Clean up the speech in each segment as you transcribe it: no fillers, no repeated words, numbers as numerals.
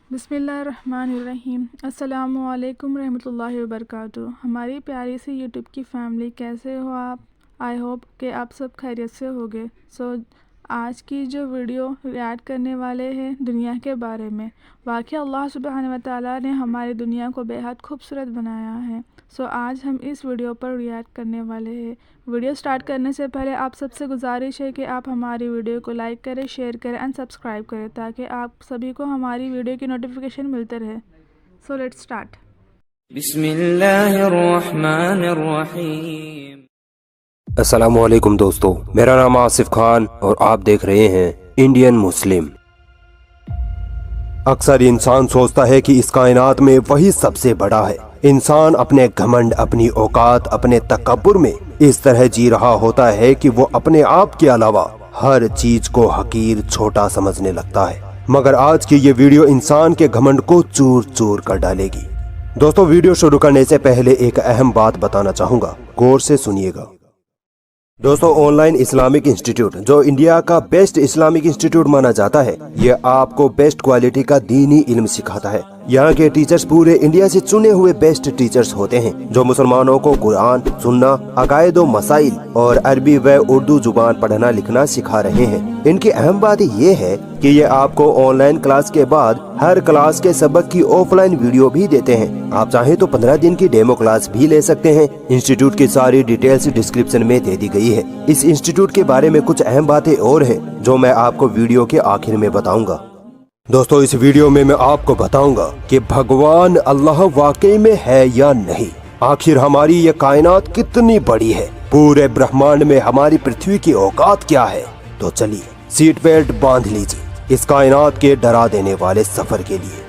बिस्मिल्लाहिर्रहमानिर्रहीम। अस्सलामुअलैकुम रहमतुल्लाहि वबरकातुहू। हमारी प्यारी सी यूट्यूब की फैमिली, कैसे हो आप? आई होप कि आप सब खैरियत से होगे। आज की जो वीडियो रिएक्ट करने वाले हैं दुनिया के बारे में। वाकई अल्लाह सुब्हानहू व तआला ने हमारी दुनिया को बेहद खूबसूरत बनाया है। आज हम इस वीडियो पर रिएक्ट करने वाले हैं। वीडियो स्टार्ट करने से पहले आप सबसे गुजारिश है कि आप हमारी वीडियो को लाइक करें, शेयर करें एंड सब्सक्राइब करें, ताकि आप सभी को हमारी वीडियो की नोटिफिकेशन मिलते रहे। Let's start. बिस्मिल्लाहिर्रहमानिर्रहीम। अस्सलामुअलैकुम दोस्तों, मेरा नाम आसिफ खान और आप देख रहे हैं इंडियन मुस्लिम। अक्सर इंसान सोचता है कि इस कायनात में वही सबसे बड़ा है। इंसान अपने घमंड, अपनी औकात, अपने तकब्बुर में इस तरह जी रहा होता है कि वो अपने आप के अलावा हर चीज को हकीर, छोटा समझने लगता है। मगर आज की ये वीडियो इंसान के घमंड को चूर चूर कर डालेगी। दोस्तों, वीडियो शुरू करने से पहले एक अहम बात बताना चाहूंगा, गौर से सुनिएगा। दोस्तों, ऑनलाइन इस्लामिक इंस्टीट्यूट, जो इंडिया का बेस्ट इस्लामिक इंस्टीट्यूट माना जाता है, ये आपको बेस्ट क्वालिटी का दीनी इल्म सिखाता है। यहाँ के टीचर्स पूरे इंडिया से चुने हुए बेस्ट टीचर्स होते हैं, जो मुसलमानों को कुरान, सुन्ना, अकायद व मसाइल और अरबी व उर्दू जुबान पढ़ना लिखना सिखा रहे हैं। इनकी अहम बात ये है कि ये आपको ऑनलाइन क्लास के बाद हर क्लास के सबक की ऑफलाइन वीडियो भी देते हैं। आप चाहें तो 15 दिन की डेमो क्लास भी ले सकते हैं। इंस्टीट्यूट की सारी डिटेल्स डिस्क्रिप्शन में दे दी गई है। इस इंस्टीट्यूट के बारे में कुछ अहम बातें और हैं जो मैं आपको वीडियो के आखिर में बताऊंगा। दोस्तों, इस वीडियो में मैं आपको बताऊंगा कि भगवान अल्लाह वाकई में है या नहीं। आखिर हमारी ये कायनात कितनी बड़ी है, पूरे ब्रह्मांड में हमारी पृथ्वी की औकात क्या है। तो चलिए सीट बेल्ट बांध लीजिए इस कायनात के डरा देने वाले सफर के लिए।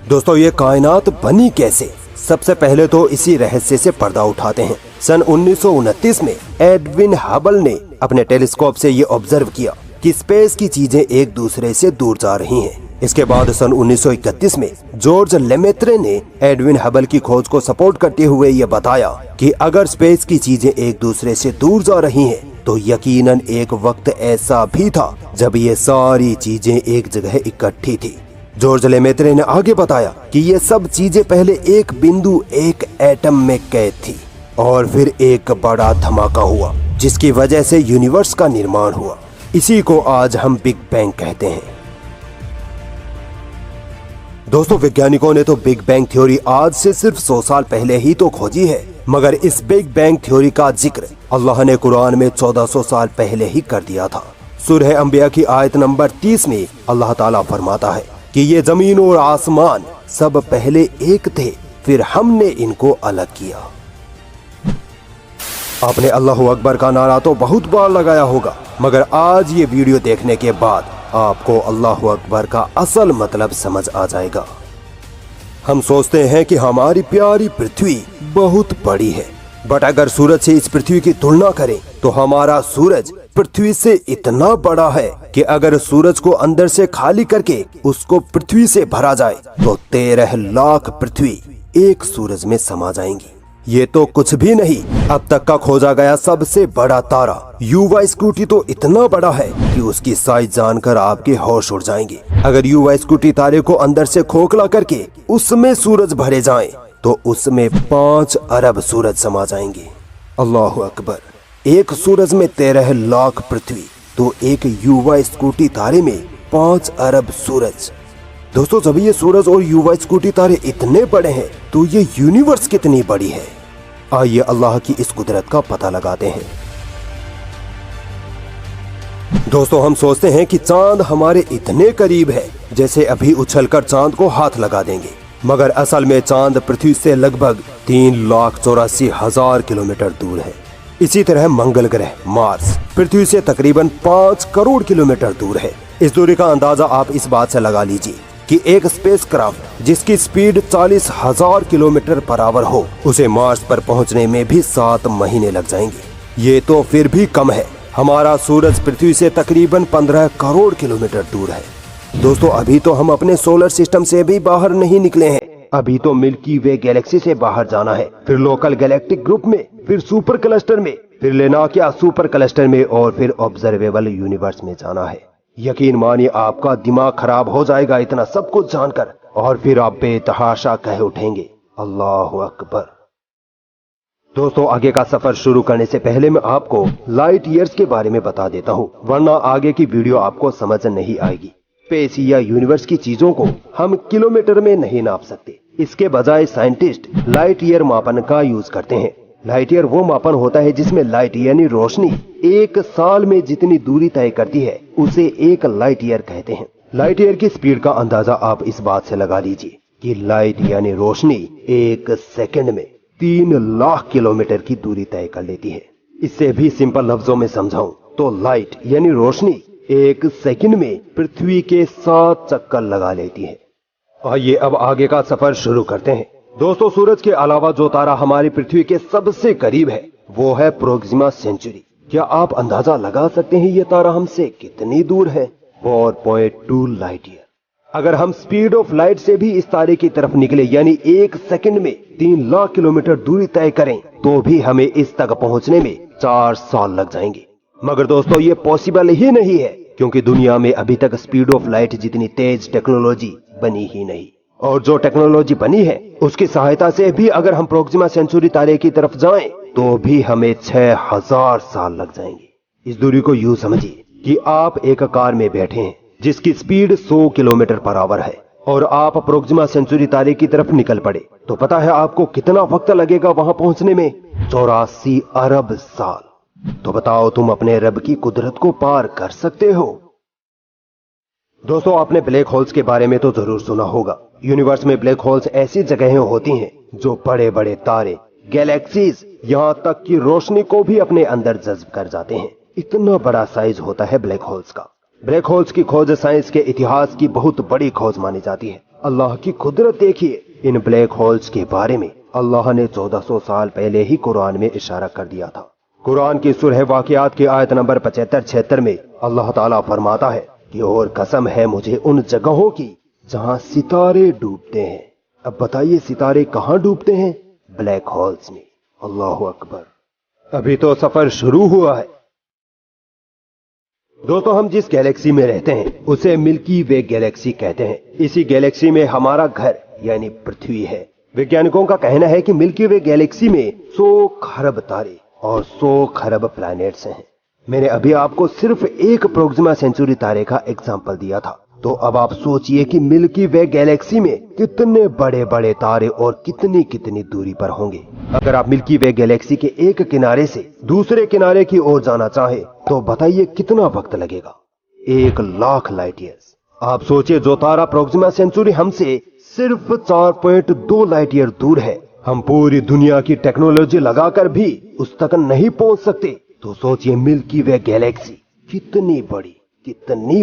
दोस्तों, ये कायनात बनी कैसे? सबसे पहले तो इसी रहस्य से पर्दा उठाते हैं। सन 1929 में एडविन हबल ने अपने टेलीस्कोप से ये ऑब्जर्व किया कि स्पेस की चीजें एक दूसरे से दूर जा रही हैं। इसके बाद सन 1931 में जॉर्ज लेमेत्रे ने एडविन हबल की खोज को सपोर्ट करते हुए ये बताया कि अगर स्पेस की चीजें एक दूसरे से दूर जा रही हैं, तो यकीनन एक वक्त ऐसा भी था जब ये सारी चीजें एक जगह इकट्ठी थी। जॉर्ज लेमेत्रे ने आगे बताया कि ये सब चीजें पहले एक बिंदु, एक एटम में कैद थी और फिर एक बड़ा धमाका हुआ, जिसकी वजह से यूनिवर्स का निर्माण हुआ। इसी को आज हम बिग बैंग कहते हैं। दोस्तों, वैज्ञानिकों ने तो बिग बैंग थ्योरी आज से सिर्फ 100 साल पहले ही तो खोजी है, मगर इस बिग बैंग थ्योरी का जिक्र अल्लाह ने कुरान में 1400 साल पहले ही कर दिया था। सूरह अंबिया की आयत नंबर 30 में अल्लाह ताला फरमाता है कि ये जमीन और आसमान सब पहले एक थे, फिर हमने इनको अलग किया। आपने अल्लाहु अकबर का नारा तो बहुत बार लगाया होगा, मगर आज ये वीडियो देखने के बाद आपको अल्लाहु अकबर का असल मतलब समझ आ जाएगा। हम सोचते हैं कि हमारी प्यारी पृथ्वी बहुत बड़ी है, बट अगर सूरज से इस पृथ्वी की तुलना करें तो हमारा सूरज पृथ्वी से इतना बड़ा है कि अगर सूरज को अंदर से खाली करके उसको पृथ्वी से भरा जाए तो 13 लाख पृथ्वी एक सूरज में समा जाएंगी। ये तो कुछ भी नहीं, अब तक का खोजा गया सबसे बड़ा तारा युवा स्कूटी तो इतना बड़ा है कि उसकी साइज जानकर आपके होश उड़ जाएंगे। अगर युवा स्कूटी तारे को अंदर से खोखला करके उसमें सूरज भरे जाएं, तो उसमें 5 अरब सूरज समा जाएंगे। अल्लाहु अकबर। एक सूरज में 13 लाख पृथ्वी, तो एक युवा स्कूटी तारे में 5 अरब सूरज। दोस्तों, जब ये सूरज और युवा स्कूटी तारे इतने बड़े हैं, तो ये यूनिवर्स कितनी बड़ी है। आइए अल्लाह की इस कुदरत का पता लगाते हैं। दोस्तों, हम सोचते हैं कि चांद हमारे इतने करीब है जैसे अभी उछलकर चांद को हाथ लगा देंगे, मगर असल में चांद पृथ्वी से लगभग 3,84,000 किलोमीटर दूर है। इसी तरह मंगल ग्रह मार्स पृथ्वी से तकरीबन 5 करोड़ किलोमीटर दूर है। इस दूरी का अंदाजा आप इस बात से लगा लीजिए कि एक स्पेसक्राफ्ट जिसकी स्पीड 40,000 किलोमीटर पर आवर हो, उसे मार्स पर पहुंचने में भी 7 महीने लग जाएंगे। ये तो फिर भी कम है। हमारा सूरज पृथ्वी से तकरीबन 15 करोड़ किलोमीटर दूर है। दोस्तों, अभी तो हम अपने सोलर सिस्टम से भी बाहर नहीं निकले हैं। अभी तो मिल्की वे गैलेक्सी से बाहर जाना है, फिर लोकल गैलेक्टिक ग्रुप में, फिर सुपर क्लस्टर में, फिर लेनाकिया सुपर क्लस्टर में और फिर ऑब्जर्वेबल यूनिवर्स में जाना है। यकीन मानिए आपका दिमाग खराब हो जाएगा इतना सब कुछ जानकर, और फिर आप बेतहाशा कह उठेंगे अल्लाह अकबर। दोस्तों आगे का सफर शुरू करने से पहले मैं आपको लाइट ईयर्स के बारे में बता देता हूँ, वरना आगे की वीडियो आपको समझ नहीं आएगी। स्पेस या यूनिवर्स की चीजों को हम किलोमीटर में नहीं नाप सकते, इसके बजाय साइंटिस्ट लाइट ईयर मापन का यूज करते हैं। लाइट ईयर वो मापन होता है जिसमें लाइट यानी रोशनी एक साल में जितनी दूरी तय करती है उसे एक लाइट ईयर कहते हैं। लाइट ईयर की स्पीड का अंदाजा आप इस बात से लगा लीजिए कि लाइट यानी रोशनी एक सेकंड में 3 लाख किलोमीटर की दूरी तय कर लेती है। इससे भी सिंपल लफ्जों में समझाऊं तो लाइट यानी रोशनी एक सेकंड में पृथ्वी के 7 चक्कर लगा लेती है। आइए अब आगे का सफर शुरू करते हैं। दोस्तों सूरज के अलावा जो तारा हमारी पृथ्वी के सबसे करीब है वो है प्रोक्सिमा सेंचुरी। क्या आप अंदाजा लगा सकते हैं ये तारा हमसे कितनी दूर है? 4.2 लाइट ईयर। अगर हम स्पीड ऑफ लाइट से भी इस तारे की तरफ निकले यानी एक सेकंड में 3 लाख किलोमीटर दूरी तय करें तो भी हमें इस तक पहुंचने में 4 साल लग जाएंगे। मगर दोस्तों ये पॉसिबल ही नहीं है क्योंकि दुनिया में अभी तक स्पीड ऑफ लाइट जितनी तेज टेक्नोलॉजी बनी ही नहीं, और जो टेक्नोलॉजी बनी है उसकी सहायता से भी अगर हम प्रोक्सिमा सेंचुरी तारे की तरफ जाएं तो भी हमें 6000 साल लग जाएंगे। इस दूरी को यूं समझिए कि आप एक कार में बैठे हैं जिसकी स्पीड 100 किलोमीटर पर आवर है और आप प्रोक्सिमा सेंचुरी तारे की तरफ निकल पड़े तो पता है आपको कितना वक्त लगेगा वहां पहुंचने में? 84 अरब साल। तो बताओ तुम अपने रब की कुदरत को पार कर सकते हो? दोस्तों आपने ब्लैक होल्स के बारे में तो जरूर सुना होगा। यूनिवर्स में ब्लैक होल्स ऐसी जगहें होती हैं जो बड़े बड़े तारे, गैलेक्सीज, यहां तक कि रोशनी को भी अपने अंदर जज्ब कर जाते हैं। इतना बड़ा साइज होता है ब्लैक होल्स का। ब्लैक होल्स की खोज साइंस के इतिहास की बहुत बड़ी खोज मानी जाती है। अल्लाह की कुदरत देखिए, इन ब्लैक होल्स के बारे में अल्लाह ने 1400 साल पहले ही कुरान में इशारा कर दिया था। कुरान की सूरह वाक़ियात की आयत नंबर 75-76 में अल्लाह ताला फरमाता है कि और कसम है मुझे उन जगहों की जहां सितारे डूबते हैं। अब बताइए सितारे कहां डूबते हैं? ब्लैक होल्स में। अल्लाह अकबर। अभी तो सफर शुरू हुआ है। दोस्तों हम जिस गैलेक्सी में रहते हैं उसे मिल्की वे गैलेक्सी कहते हैं। इसी गैलेक्सी में हमारा घर यानी पृथ्वी है। वैज्ञानिकों का कहना है कि मिल्की वे गैलेक्सी में 100 खरब तारे और 100 खरब प्लैनेट्स हैं। मैंने अभी आपको सिर्फ एक प्रोक्सिमा सेंचुरी तारे का एग्जाम्पल दिया था, तो अब आप सोचिए कि मिल्की वे गैलेक्सी में कितने बड़े बड़े तारे और कितनी कितनी दूरी पर होंगे। अगर आप मिल्की वे गैलेक्सी के एक किनारे से दूसरे किनारे की ओर जाना चाहे तो बताइए कितना वक्त लगेगा? 1 लाख लाइट ईयर्स। आप सोचिए जो तारा प्रोक्सिमा सेंचुरी हमसे सिर्फ 4.2 लाइट ईयर दूर है, हम पूरी दुनिया की टेक्नोलॉजी लगाकर भी उस तक नहीं पहुंच सकते, तो सोचिए मिल्की वे गैलेक्सी कितनी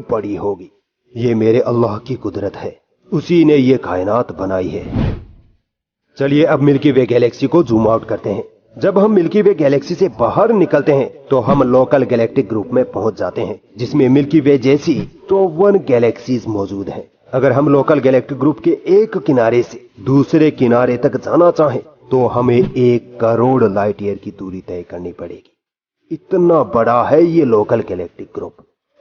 बड़ी होगी। ये मेरे अल्लाह की कुदरत है, उसी ने ये कायनात बनाई है। चलिए अब मिल्की वे गैलेक्सी को जूम आउट करते हैं। जब हम मिल्की वे गैलेक्सी से बाहर निकलते हैं तो हम लोकल गैलेक्टिक ग्रुप में पहुंच जाते हैं जिसमें मिल्की वे जैसी 53 गैलेक्सीज मौजूद हैं। अगर हम लोकल गैलेक्टिक ग्रुप के एक किनारे से दूसरे किनारे तक जाना चाहें तो हमें 1 करोड़ लाइट ईयर की दूरी तय करनी पड़ेगी। इतना बड़ा है ये लोकल गैलेक्टिक ग्रुप।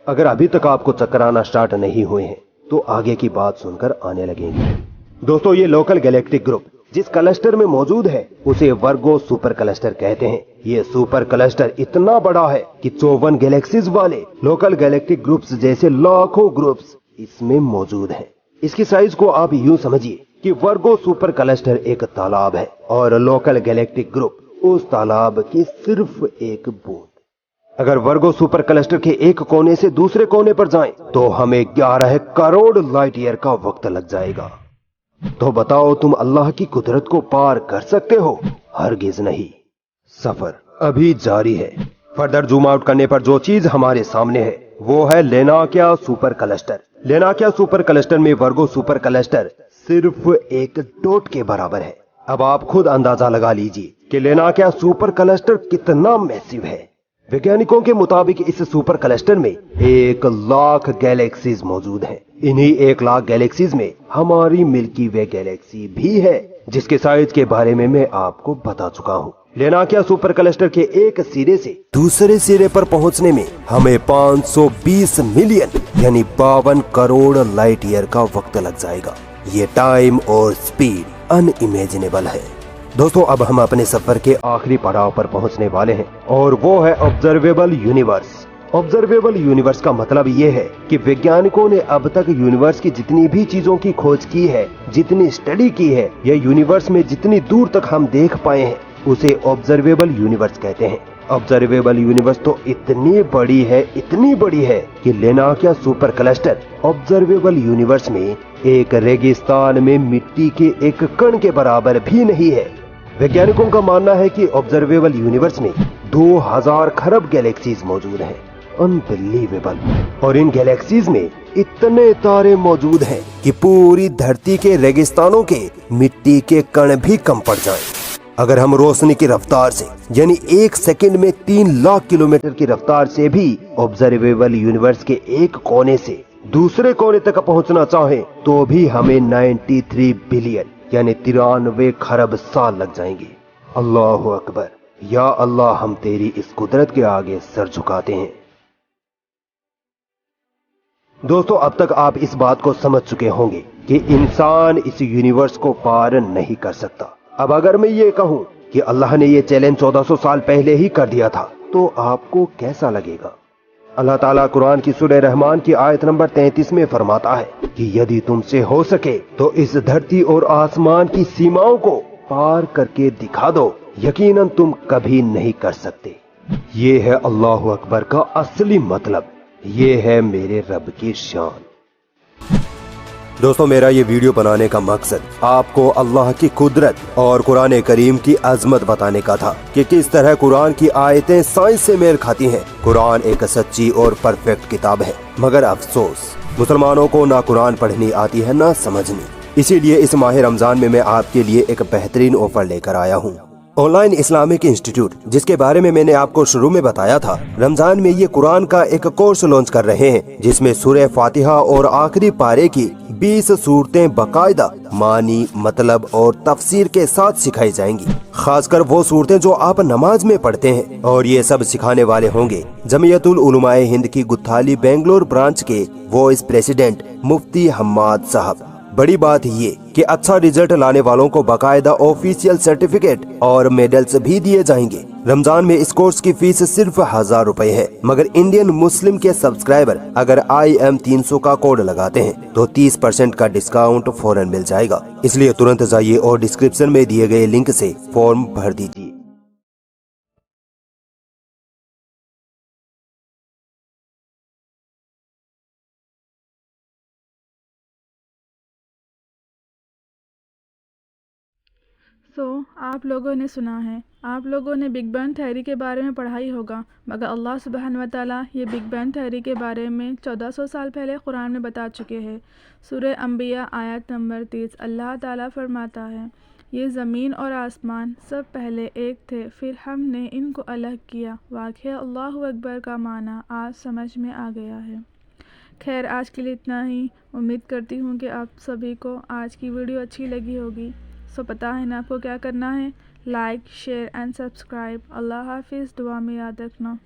अगर अभी तक आपको चक्कर आना स्टार्ट नहीं हुए हैं तो आगे की बात सुनकर आने लगेंगे। दोस्तों ये लोकल गैलेक्टिक ग्रुप जिस क्लस्टर में मौजूद है उसे वर्गो सुपर क्लस्टर कहते हैं। ये सुपर क्लस्टर इतना बड़ा है कि 54 गैलेक्सीज वाले लोकल गैलेक्टिक ग्रुप्स जैसे लाखों ग्रुप्स इसमें मौजूद हैं। इसकी साइज को आप यूं समझिए कि वर्गो सुपर क्लस्टर एक तालाब है और लोकल गैलेक्टिक ग्रुप उस तालाब की सिर्फ एक बूंद। अगर वर्गो सुपर क्लस्टर के एक कोने से दूसरे कोने पर जाएं तो हमें 11 करोड़ लाइट ईयर का वक्त लग जाएगा। तो बताओ तुम अल्लाह की कुदरत को पार कर सकते हो? हरगिज नहीं। सफर अभी जारी है। फर्दर जूम आउट करने पर जो चीज हमारे सामने है वो है लेनाकिया सुपर क्लस्टर। लेनाकिया सुपर क्लस्टर में वर्गो सुपर क्लस्टर सिर्फ एक डॉट के बराबर है। अब आप खुद अंदाजा लगा लीजिए कि लेनाकिया सुपर क्लस्टर कितना मैसिव है। वैज्ञानिकों के मुताबिक इस सुपर क्लस्टर में 1 लाख गैलेक्सीज मौजूद हैं। इन्हीं 1 लाख गैलेक्सीज में हमारी मिल्की वे गैलेक्सी भी है, जिसके साइज के बारे में मैं आपको बता चुका हूँ। लेनाकिया सुपर क्लस्टर के एक सिरे से दूसरे सिरे पर पहुंचने में हमें 520 मिलियन यानी 52 करोड़ लाइट ईयर का वक्त लग जाएगा। ये टाइम और स्पीड अनइमेजिनेबल है। दोस्तों, अब हम अपने सफर के आखिरी पड़ाव पर पहुंचने वाले हैं और वो है ऑब्जर्वेबल यूनिवर्स। ऑब्जर्वेबल यूनिवर्स का मतलब ये है कि वैज्ञानिकों ने अब तक यूनिवर्स की जितनी भी चीजों की खोज की है, जितनी स्टडी की है, या यूनिवर्स में जितनी दूर तक हम देख पाए हैं, उसे ऑब्जर्वेबल यूनिवर्स कहते हैं। ऑब्जर्वेबल यूनिवर्स तो इतनी बड़ी है कि लेनाकिया सुपर क्लस्टर ऑब्जर्वेबल यूनिवर्स में एक रेगिस्तान में मिट्टी के एक कण के बराबर भी नहीं है। वैज्ञानिकों का मानना है कि ऑब्जर्वेबल यूनिवर्स में 2000 खरब गैलेक्सीज मौजूद हैं। अनबिलीवेबल। और इन गैलेक्सीज में इतने तारे मौजूद हैं कि पूरी धरती के रेगिस्तानों के मिट्टी के कण भी कम पड़ जाएं। अगर हम रोशनी की रफ्तार से यानी 1 सेकंड में 3 लाख किलोमीटर की रफ्तार से भी ऑब्जर्वेबल यूनिवर्स के एक कोने से दूसरे कोने तक पहुंचना चाहें, तो भी हमें 93 बिलियन यानी 93 खरब साल लग जाएंगे। अल्लाह अकबर। या अल्लाह, हम तेरी इस कुदरत के आगे सर झुकाते हैं। दोस्तों, अब तक आप इस बात को समझ चुके होंगे कि इंसान इस यूनिवर्स को पार नहीं कर सकता। अब अगर मैं ये कहूं कि अल्लाह ने ये चैलेंज 1400 साल पहले ही कर दिया था, तो आपको कैसा लगेगा? अल्लाह ताला कुरान की सूरह रहमान की आयत नंबर 33 में फरमाता है कि यदि तुमसे हो सके तो इस धरती और आसमान की सीमाओं को पार करके दिखा दो, यकीनन तुम कभी नहीं कर सकते। ये है अल्लाह अकबर का असली मतलब। ये है मेरे रब की शान। दोस्तों, मेरा ये वीडियो बनाने का मकसद आपको अल्लाह की कुदरत और कुरान करीम की अजमत बताने का था कि किस तरह कुरान की आयतें साइंस से मेल खाती हैं। कुरान एक सच्ची और परफेक्ट किताब है, मगर अफसोस मुसलमानों को ना कुरान पढ़नी आती है ना समझनी। इसीलिए इस माह रमजान में मैं आपके लिए एक बेहतरीन ऑफर लेकर आया हूँ। ऑनलाइन इस्लामिक इंस्टीट्यूट, जिसके बारे में मैंने आपको शुरू में बताया था, रमजान में ये कुरान का एक कोर्स लॉन्च कर रहे हैं, जिसमें सूरह फातिहा और आखिरी पारे की 20 सूरतें बकायदा मानी, मतलब और तफसीर के साथ सिखाई जाएंगी। खासकर वो सूरतें जो आप नमाज में पढ़ते हैं। और ये सब सिखाने वाले होंगे जमीयतुल उलमाए हिंद की गुत्थाली बेंगलोर ब्रांच के वाइस प्रेसिडेंट मुफ्ती हम्माद साहब। बड़ी बात ये कि अच्छा रिजल्ट लाने वालों को बाकायदा ऑफिशियल सर्टिफिकेट और मेडल्स भी दिए जाएंगे। रमजान में इस कोर्स की फीस सिर्फ 1000 रुपए है, मगर इंडियन मुस्लिम के सब्सक्राइबर अगर IM300 का कोड लगाते हैं तो 30% का डिस्काउंट फौरन मिल जाएगा। इसलिए तुरंत जाइए और डिस्क्रिप्शन में दिए गए लिंक से फॉर्म भर दीजिए। आप लोगों ने सुना है, आप लोगों ने बिग बैंग थ्योरी के बारे में पढ़ा ही होगा, मगर अल्लाह सुब्हान व तआला ये बिग बैंग थ्योरी के बारे में 1400 साल पहले कुरान में बता चुके हैं। सूरह अंबिया आयत नंबर 30 अल्लाह ताला फरमाता है, ये ज़मीन और आसमान सब पहले एक थे, फिर हमने इनको अलग किया। वाक़या अल्लाहु अकबर का माना आज समझ में आ गया है। खैर, आज के लिए इतना ही। उम्मीद करती हूँ कि आप सभी को आज की वीडियो अच्छी लगी होगी। सो पता है ना आपको क्या करना है, लाइक शेयर एंड सब्सक्राइब। अल्लाह हाफिज़, दुआ में याद रखना।